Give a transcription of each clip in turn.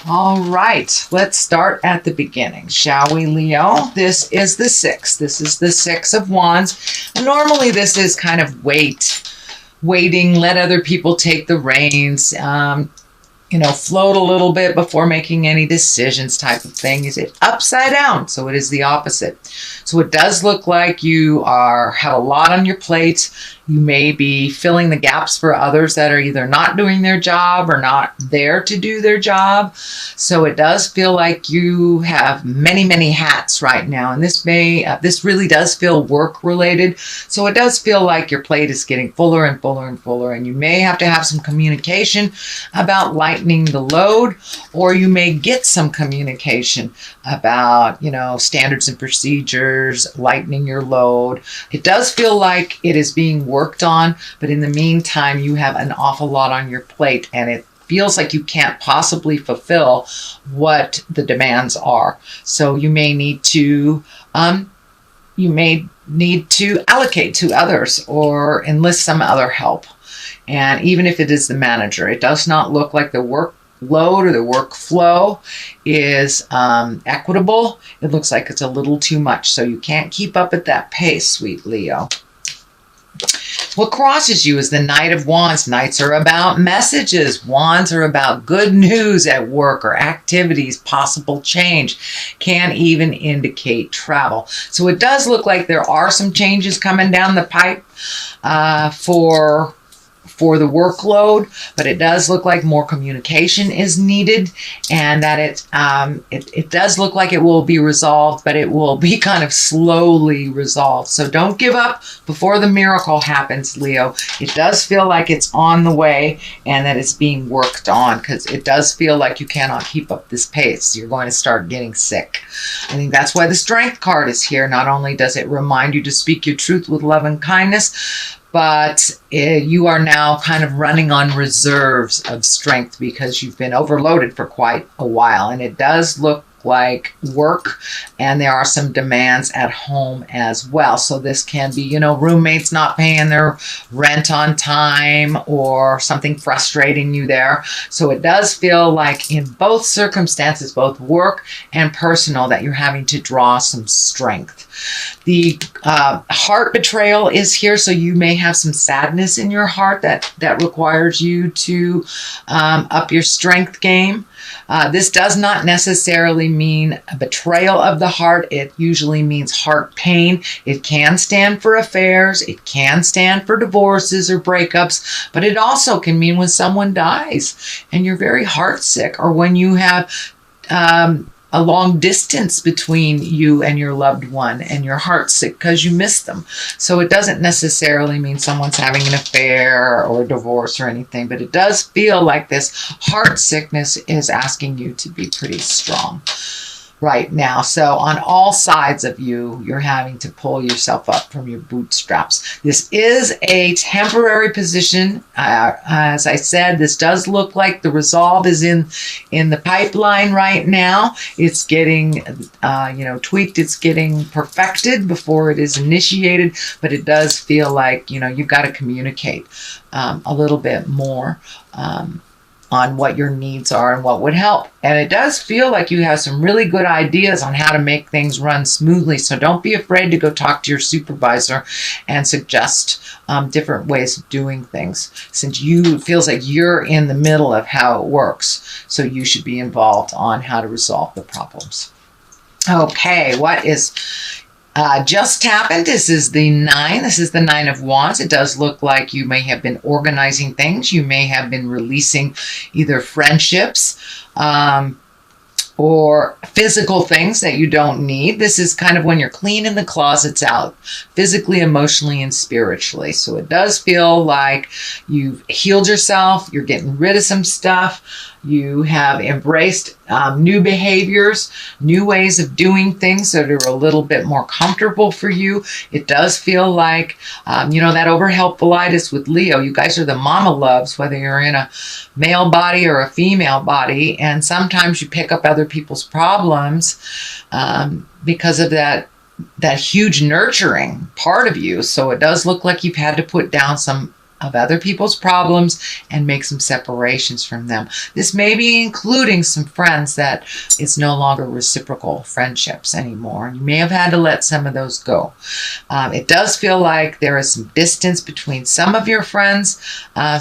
All right, let's start at the beginning, shall we, Leo? This is the 6. This is the 6 of Wands. And normally this is kind of waiting, let other people take the reins, float a little bit before making any decisions type of thing. Is it upside down? So it is the opposite. So it does look like you have a lot on your plate. You may be filling the gaps for others that are either not doing their job or not there to do their job. So it does feel like you have many, many hats right now. And this really does feel work related. So it does feel like your plate is getting fuller and fuller and fuller. And you may have to have some communication about lightening the load, or you may get some communication about, standards and procedures, lightening your load. It does feel like it is being worked on, but in the meantime, you have an awful lot on your plate, and it feels like you can't possibly fulfill what the demands are. So you may need to allocate to others or enlist some other help. And even if it is the manager, it does not look like the workload or the workflow is equitable. It looks like it's a little too much, so you can't keep up at that pace, sweet Leo. What crosses you is the Knight of Wands. Knights are about messages. Wands are about good news at work or activities, possible change, can even indicate travel. So it does look like there are some changes coming down the pipe for the workload, but it does look like more communication is needed, and that it does look like it will be resolved, but it will be kind of slowly resolved. So don't give up before the miracle happens, Leo. It does feel like it's on the way and that it's being worked on, because it does feel like you cannot keep up this pace. You're going to start getting sick. I think that's why the Strength card is here. Not only does it remind you to speak your truth with love and kindness, but you are now kind of running on reserves of strength because you've been overloaded for quite a while. And it does look like work, and there are some demands at home as well. So this can be, roommates not paying their rent on time or something frustrating you there. So it does feel like in both circumstances, both work and personal, that you're having to draw some strength. The heart betrayal is here, so you may have some sadness in your heart that requires you to up your strength game. This does not necessarily mean a betrayal of the heart. It usually means heart pain. It can stand for affairs. It can stand for divorces or breakups, but it also can mean when someone dies and you're very heartsick, or when you have a long distance between you and your loved one and your heart's sick because you miss them. So it doesn't necessarily mean someone's having an affair or a divorce or anything, but it does feel like this heart sickness is asking you to be pretty strong right now. So on all sides of you, you're having to pull yourself up from your bootstraps. This is a temporary position. As I said, this does look like the resolve is in the pipeline right now. It's getting, tweaked. It's getting perfected before it is initiated, but it does feel like, you've got to communicate a little bit more on what your needs are and what would help. And it does feel like you have some really good ideas on how to make things run smoothly. So don't be afraid to go talk to your supervisor and suggest different ways of doing things, since it feels like you're in the middle of how it works. So you should be involved on how to resolve the problems. Okay, what is just happened? This is the 9. This is the 9 of Wands. It does look like you may have been organizing things. You may have been releasing either friendships or physical things that you don't need. This is kind of when you're cleaning the closets out, physically, emotionally, and spiritually. So it does feel like you've healed yourself. You're getting rid of some stuff. You have embraced new behaviors, new ways of doing things that are a little bit more comfortable for you. It does feel like, that overhelpfulitis with Leo. You guys are the mama loves, whether you're in a male body or a female body. And sometimes you pick up other people's problems because of that huge nurturing part of you. So it does look like you've had to put down some of other people's problems and make some separations from them. This may be including some friends that it's no longer reciprocal friendships anymore. You may have had to let some of those go. It does feel like there is some distance between some of your friends,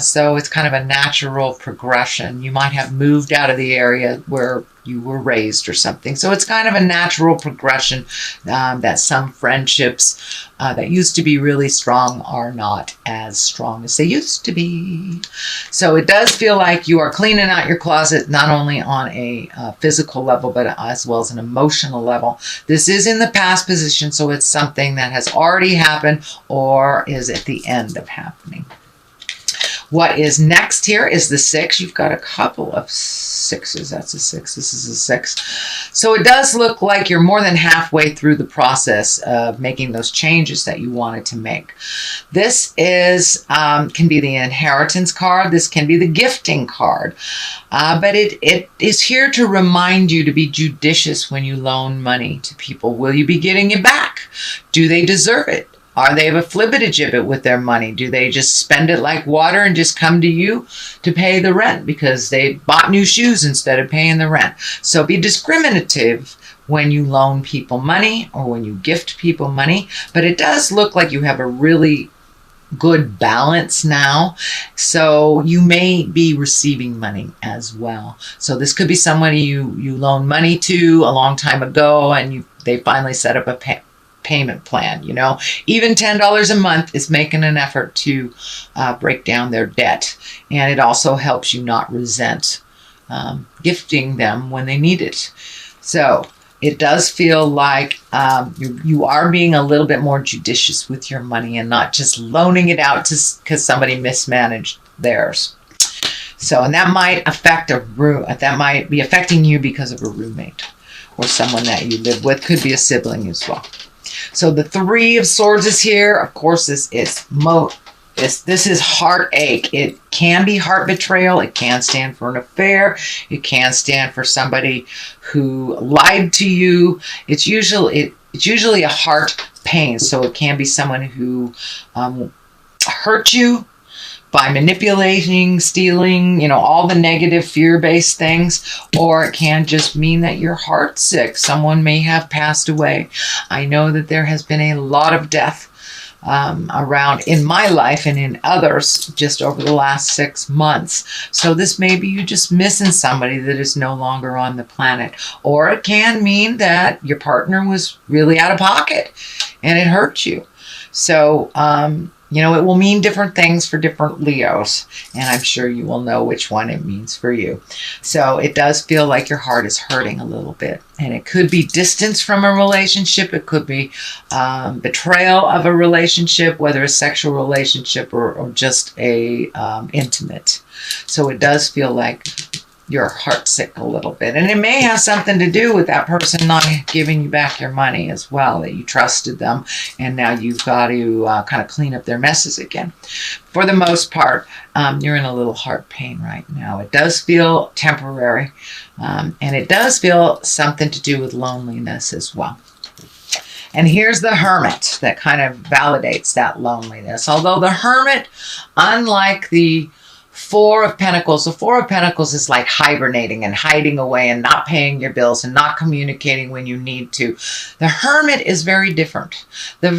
so it's kind of a natural progression. You might have moved out of the area where you were raised or something. So it's kind of a natural progression that some friendships that used to be really strong are not as strong as they used to be. So it does feel like you are cleaning out your closet, not only on a physical level, but as well as an emotional level. This is in the past position, so it's something that has already happened or is at the end of happening. What is next here is the 6. You've got a couple of 6s. That's a 6. This is a 6. So it does look like you're more than halfway through the process of making those changes that you wanted to make. This is can be the inheritance card. This can be the gifting card. But it is here to remind you to be judicious when you loan money to people. Will you be getting it back? Do they deserve it? Are they a flibbertigibbet with their money? Do they just spend it like water and just come to you to pay the rent because they bought new shoes instead of paying the rent? So be discriminative when you loan people money or when you gift people money. But it does look like you have a really good balance now. So you may be receiving money as well. So this could be somebody you loaned money to a long time ago and they finally set up a payment plan. Even $10 a month is making an effort to break down their debt, and it also helps you not resent gifting them when they need it. So it does feel like you are being a little bit more judicious with your money and not just loaning it out because somebody mismanaged theirs. So, and that might be affecting you because of a roommate or someone that you live with. Could be a sibling as well. So the 3 of Swords is here. Of course, this is heartache. It can be heart betrayal. It can stand for an affair. It can stand for somebody who lied to you. It's usually a heart pain. So it can be someone who hurt you by manipulating, stealing, all the negative fear-based things, or it can just mean that you're heartsick. Someone may have passed away. I know that there has been a lot of death around in my life and in others just over the last 6 months. So this may be you just missing somebody that is no longer on the planet. Or it can mean that your partner was really out of pocket and it hurt you. So, it will mean different things for different Leos, and I'm sure you will know which one it means for you. So it does feel like your heart is hurting a little bit, and it could be distance from a relationship. It could be betrayal of a relationship, whether a sexual relationship or just a intimate. So it does feel like you're heartsick a little bit. And it may have something to do with that person not giving you back your money as well, that you trusted them and now you've got to kind of clean up their messes again. For the most part, you're in a little heart pain right now. It does feel temporary, and it does feel something to do with loneliness as well. And here's the Hermit that kind of validates that loneliness. Although the Hermit, unlike the 4 of Pentacles. The 4 of Pentacles is like hibernating and hiding away and not paying your bills and not communicating when you need to. The Hermit is very different. The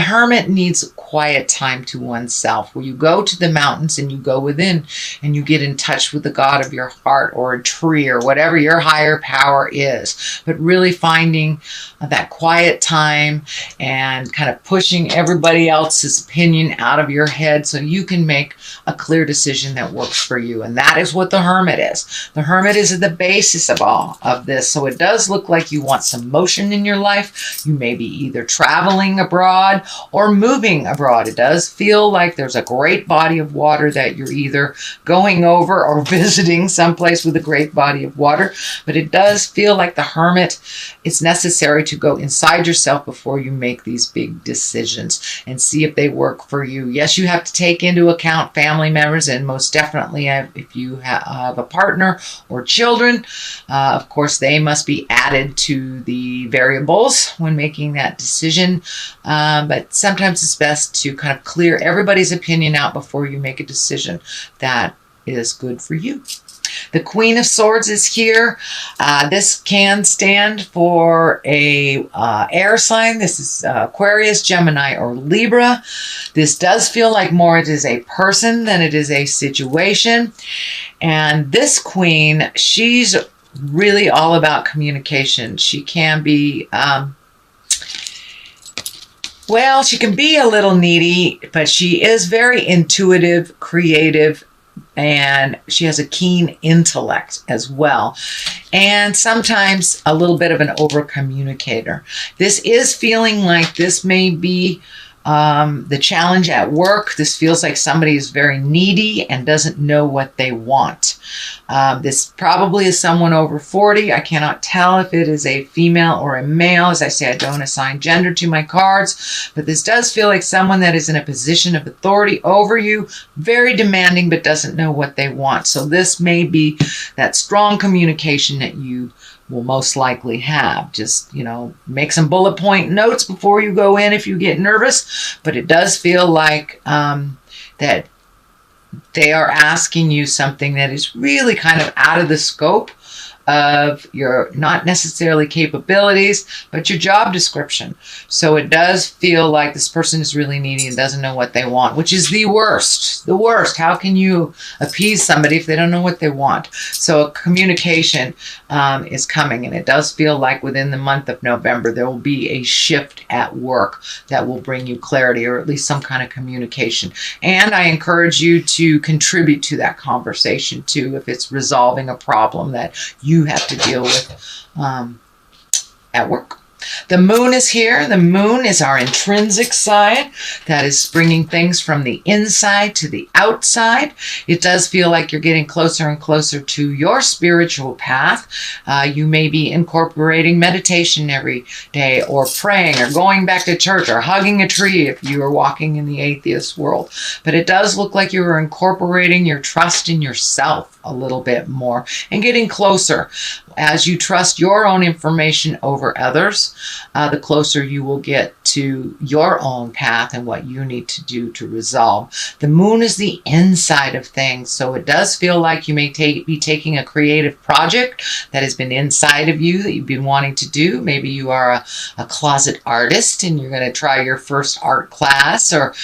Hermit needs quiet time to oneself, where you go to the mountains and you go within and you get in touch with the God of your heart or a tree or whatever your higher power is. But really finding that quiet time and kind of pushing everybody else's opinion out of your head so you can make a clear decision that works for you. And that is what the Hermit is. The Hermit is the basis of all of this. So it does look like you want some motion in your life. You may be either traveling abroad or moving abroad. It does feel like there's a great body of water that you're either going over or visiting someplace with a great body of water. But it does feel like the Hermit, it's necessary to go inside yourself before you make these big decisions and see if they work for you. Yes, you have to take into account family members, and most most definitely if you have a partner or children, of course, they must be added to the variables when making that decision. But sometimes it's best to kind of clear everybody's opinion out before you make a decision that is good for you. The Queen of Swords is here. This can stand for a air sign. This is Aquarius, Gemini, or Libra. This does feel like more it is a person than it is a situation. And this Queen, she's really all about communication. She can be, well, she can be a little needy, but she is very intuitive, creative, and she has a keen intellect as well, and sometimes a little bit of an over communicator. This is feeling like this may be the challenge at work. This feels like somebody is very needy and doesn't know what they want. This probably is someone over 40. I cannot tell if it is a female or a male. As I say, I don't assign gender to my cards, but this does feel like someone that is in a position of authority over you, very demanding, but doesn't know what they want. So this may be that strong communication that you will most likely have. Just, make some bullet point notes before you go in if you get nervous, but it does feel like that they are asking you something that is really kind of out of the scope of your, not necessarily capabilities, but your job description. So it does feel like this person is really needy and doesn't know what they want, which is the worst. The worst. How can you appease somebody if they don't know what they want? So communication is coming, and it does feel like within the month of November there will be a shift at work that will bring you clarity, or at least some kind of communication. And I encourage you to contribute to that conversation too, if it's resolving a problem that you have to deal with at work. The moon is here. The moon is our intrinsic side that is bringing things from the inside to the outside. It does feel like you're getting closer and closer to your spiritual path. You may be incorporating meditation every day, or praying, or going back to church, or hugging a tree if you are walking in the atheist world. But it does look like you are incorporating your trust in yourself a little bit more and getting closer. As you trust your own information over others, the closer you will get to your own path and what you need to do to resolve. The moon is the inside of things, so it does feel like you may be taking a creative project that has been inside of you that you've been wanting to do. Maybe you are a closet artist and you're going to try your first art class, or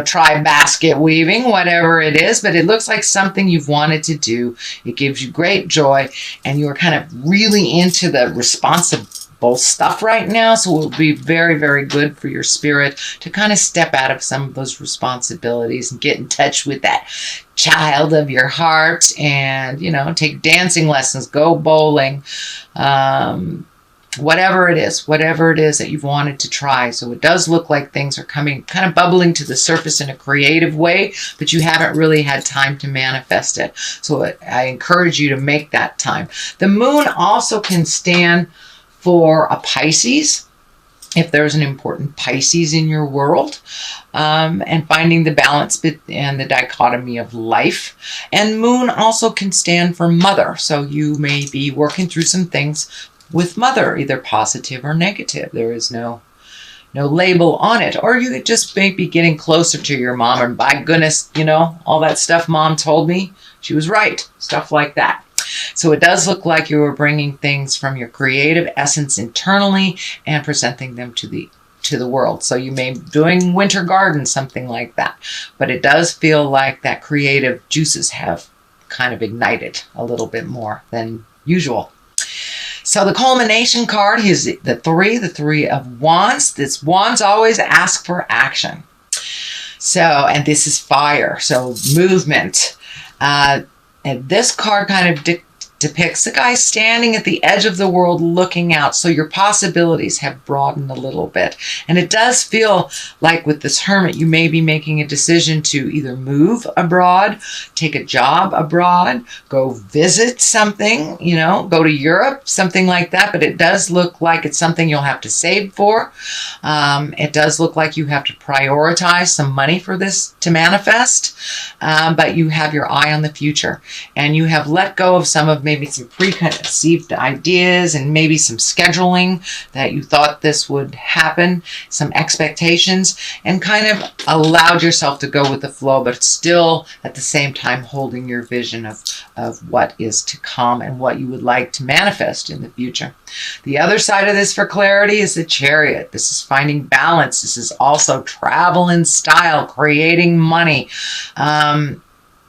try basket weaving, whatever it is, but it looks like something you've wanted to do. It gives you great joy, and you're kind of really into the responsible stuff right now, so it will be very, very good for your spirit to kind of step out of some of those responsibilities and get in touch with that child of your heart, and take dancing lessons, go bowling, whatever it is that you've wanted to try. So it does look like things are coming, kind of bubbling to the surface in a creative way, but you haven't really had time to manifest it. So I encourage you to make that time. The moon also can stand for a Pisces, if there's an important Pisces in your world, and finding the balance and the dichotomy of life. And moon also can stand for mother. So you may be working through some things with mother, either positive or negative. There is no label on it. Or you could just maybe getting closer to your mom, and by goodness, all that stuff mom told me, she was right. Stuff like that. So it does look like you are bringing things from your creative essence internally and presenting them to the world. So you may be doing winter garden, something like that. But it does feel like that creative juices have kind of ignited a little bit more than usual. So the culmination card is the three of wands. This wands always ask for action. So, and this is fire. So movement. And this card kind of depicts a guy standing at the edge of the world looking out. So your possibilities have broadened a little bit. And it does feel like with this Hermit, you may be making a decision to either move abroad, take a job abroad, go visit something, you know, go to Europe, something like that. But it does look like it's something you'll have to save for. It does look like you have to prioritize some money for this to manifest. But you have your eye on the future, and you have let go of some of maybe some preconceived ideas and maybe some scheduling that you thought this would happen, some expectations, and kind of allowed yourself to go with the flow, but still at the same time holding your vision of what is to come and what you would like to manifest in the future. The other side of this for clarity is the Chariot. This is finding balance. This is also travel in style, creating money,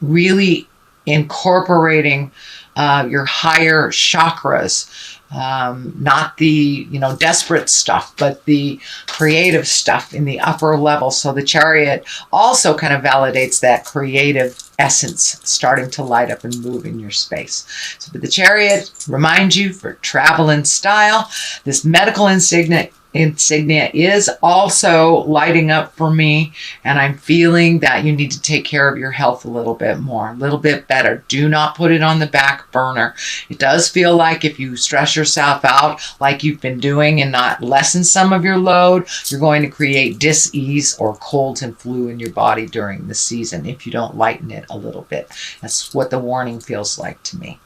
really incorporating your higher chakras, not the, you know, desperate stuff, but the creative stuff in the upper level. So the Chariot also kind of validates that creative essence starting to light up and move in your space. So but the Chariot reminds you for travel and style. This medical insignia is also lighting up for me, and I'm feeling that you need to take care of your health a little bit more, a little bit better. Do not put it on the back burner. It does feel like if you stress yourself out like you've been doing and not lessen some of your load, you're going to create dis-ease or colds and flu in your body during the season if you don't lighten it a little bit. That's what the warning feels like to me.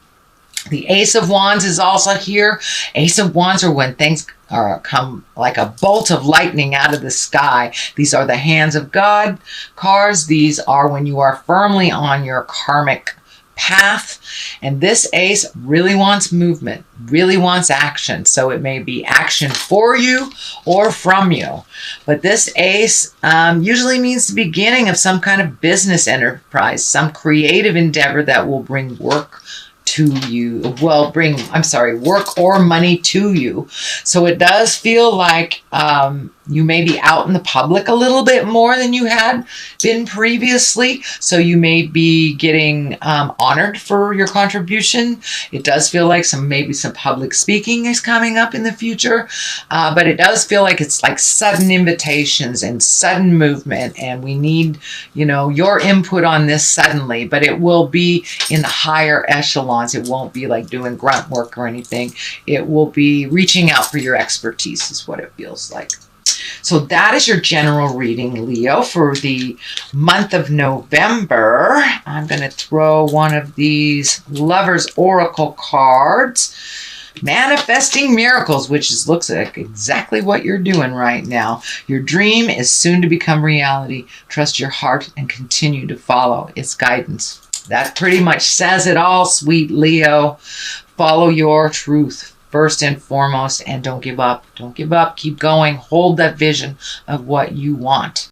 The Ace of Wands is also here. Ace of Wands are when things come like a bolt of lightning out of the sky. These are the hands of God cards. These are when you are firmly on your karmic path. And this ace really wants movement, really wants action. So it may be action for you or from you. But this ace usually means the beginning of some kind of business enterprise, some creative endeavor that will bring work to you, work or money to you. So it does feel like you may be out in the public a little bit more than you had been previously. So you may be getting honored for your contribution. It does feel like maybe some public speaking is coming up in the future. But it does feel like it's like sudden invitations and sudden movement. And we need, you know, your input on this suddenly, but it will be in the higher echelons. It won't be like doing grunt work or anything. It will be reaching out for your expertise is what it feels like. So that is your general reading, Leo, for the month of November. I'm going to throw one of these Lover's Oracle cards. Manifesting miracles, which looks like exactly what you're doing right now. Your dream is soon to become reality. Trust your heart and continue to follow its guidance. That pretty much says it all, sweet Leo. Follow your truth first and foremost, and don't give up. Don't give up. Keep going. Hold that vision of what you want.